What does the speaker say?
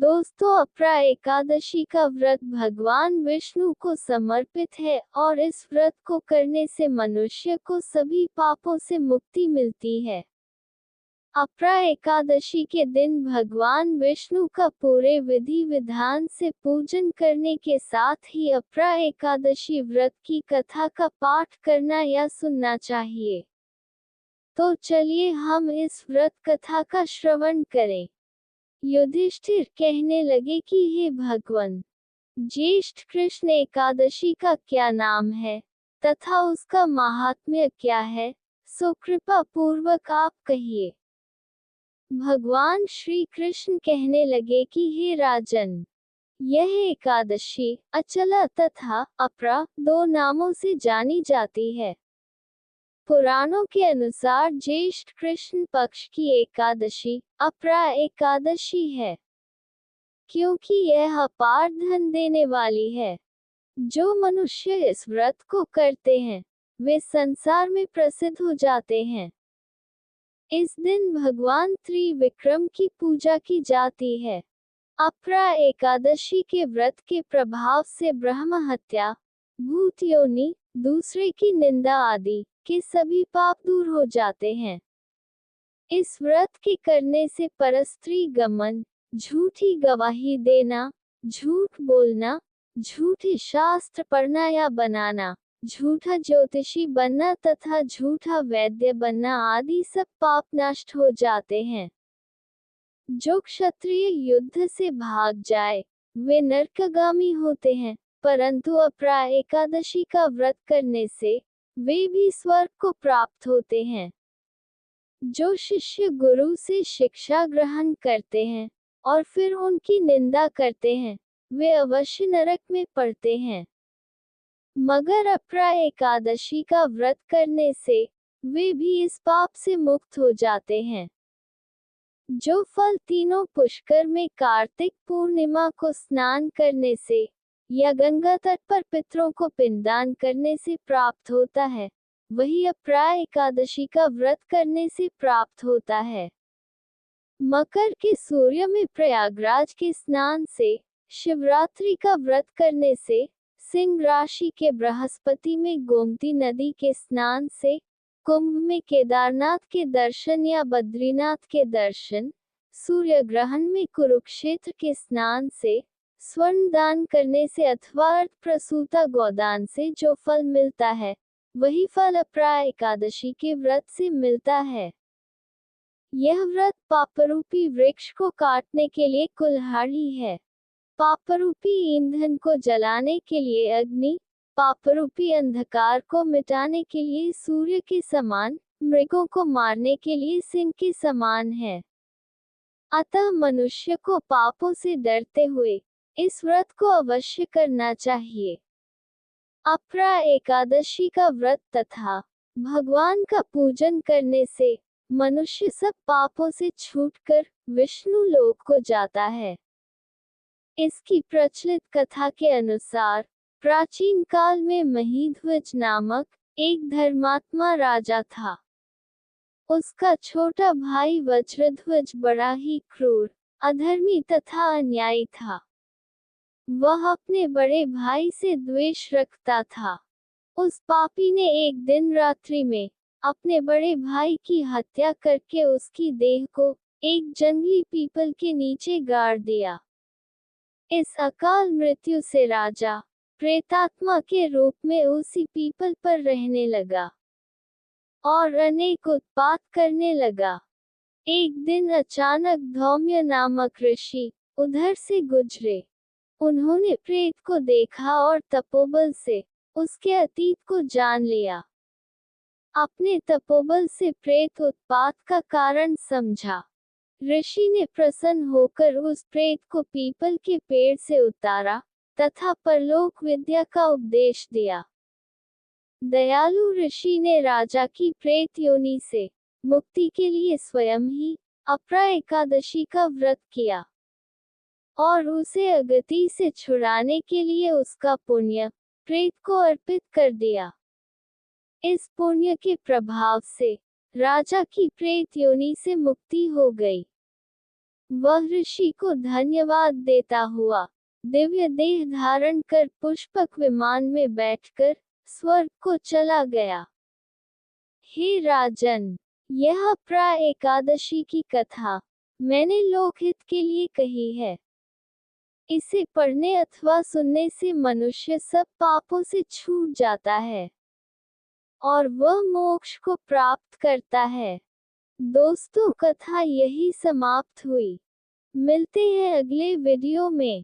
दोस्तों, अपरा एकादशी का व्रत भगवान विष्णु को समर्पित है और इस व्रत को करने से मनुष्य को सभी पापों से मुक्ति मिलती है। अपरा एकादशी के दिन भगवान विष्णु का पूरे विधि विधान से पूजन करने के साथ ही अपरा एकादशी व्रत की कथा का पाठ करना या सुनना चाहिए। तो चलिए हम इस व्रत कथा का श्रवण करें। युधिष्ठिर कहने लगे कि हे भगवान, ज्येष्ठ कृष्ण एकादशी का क्या नाम है तथा उसका महात्म्य क्या है, सो कृपा पूर्वक आप कहिए। भगवान श्री कृष्ण कहने लगे कि हे राजन, यह एकादशी अचला तथा अपरा दो नामों से जानी जाती है। पुराणों के अनुसार ज्येष्ठ कृष्ण पक्ष की एकादशी अपरा एकादशी है, क्योंकि यह अपार धन देने वाली है। जो मनुष्य इस व्रत को करते हैं वे संसार में प्रसिद्ध हो जाते हैं। इस दिन भगवान त्रिविक्रम की पूजा की जाती है। अपरा एकादशी के व्रत के प्रभाव से ब्रह्म हत्या, भूत योनि, दूसरे की निंदा आदि के सभी पाप दूर हो जाते हैं। इस व्रत के करने से परस्त्री गमन, झूठी गवाही देना, झूठ बोलना, झूठे शास्त्र पढ़ना या बनाना, झूठा ज्योतिषी बनना तथा झूठा वैद्य बनना आदि सब पाप नष्ट हो जाते हैं। जो क्षत्रिय युद्ध से भाग जाए वे नरकगामी होते हैं, परंतु अपरा एकादशी का व्रत करने से वे भी स्वर्ग को प्राप्त होते हैं। जो शिष्य गुरु से शिक्षा ग्रहण करते हैं और फिर उनकी निंदा करते हैं वे अवश्य नरक में पड़ते हैं। मगर अपरा एकादशी का व्रत करने से वे भी इस पाप से मुक्त हो जाते हैं। जो फल तीनों पुष्कर में कार्तिक पूर्णिमा को स्नान करने से या गंगा तट पर पितरों को पिंडदान करने से प्राप्त होता है, वही अपरा एकादशी का व्रत करने से प्राप्त होता है। मकर के सूर्य में प्रयागराज के स्नान से, शिवरात्रि का व्रत करने से, सिंह राशि के बृहस्पति में गोमती नदी के स्नान से, कुंभ में केदारनाथ के दर्शन या बद्रीनाथ के दर्शन, सूर्य ग्रहण में कुरुक्षेत्र के स्नान से, स्वर्ण दान करने से अथवा अर्थ प्रसूता गोदान से जो फल मिलता है वही फल अपरा एकादशी के व्रत से मिलता है। यह व्रत पापरूपी वृक्ष को काटने के लिए कुल्हाड़ी है, पापरूपी ईंधन को जलाने के लिए अग्नि, पापरूपी अंधकार को मिटाने के लिए सूर्य के समान, मृगों को मारने के लिए सिंह के समान है। अतः मनुष्य को पापों से डरते हुए इस व्रत को अवश्य करना चाहिए। अपरा एकादशी का व्रत तथा भगवान का पूजन करने से मनुष्य सब पापों से छूटकर विष्णु लोक को जाता है। इसकी प्रचलित कथा के अनुसार प्राचीन काल में महीध्वज नामक एक धर्मात्मा राजा था। उसका छोटा भाई वज्रध्वज बड़ा ही क्रूर, अधर्मी तथा अन्यायी था। वह अपने बड़े भाई से द्वेष रखता था। उस पापी ने एक दिन रात्रि में अपने बड़े भाई की हत्या करके उसकी देह को एक जंगली पीपल के नीचे गाड़ दिया। इस अकाल मृत्यु से राजा प्रेतात्मा के रूप में उसी पीपल पर रहने लगा और अनेक उत्पात करने लगा। एक दिन अचानक धौम्य नामक ऋषि उधर से गुजरे। उन्होंने प्रेत को देखा और तपोबल से उसके अतीत को जान लिया। अपने तपोबल से प्रेत उत्पात का कारण समझा। ऋषि ने प्रसन्न होकर उस प्रेत को पीपल के पेड़ से उतारा तथा परलोक विद्या का उपदेश दिया। दयालु ऋषि ने राजा की प्रेत योनि से मुक्ति के लिए स्वयं ही अपरा एकादशी का व्रत किया और उसे अगति से छुड़ाने के लिए उसका पुण्य प्रेत को अर्पित कर दिया। इस पुण्य के प्रभाव से राजा की प्रेत योनि से मुक्ति हो गई। वह ऋषि को धन्यवाद देता हुआ दिव्य देह धारण कर पुष्पक विमान में बैठकर स्वर्ग को चला गया। हे राजन, यह प्रा एकादशी की कथा मैंने लोकहित के लिए कही है। इसे पढ़ने अथवा सुनने से मनुष्य सब पापों से छूट जाता है और वह मोक्ष को प्राप्त करता है। दोस्तों, कथा यही समाप्त हुई। मिलते हैं अगले वीडियो में।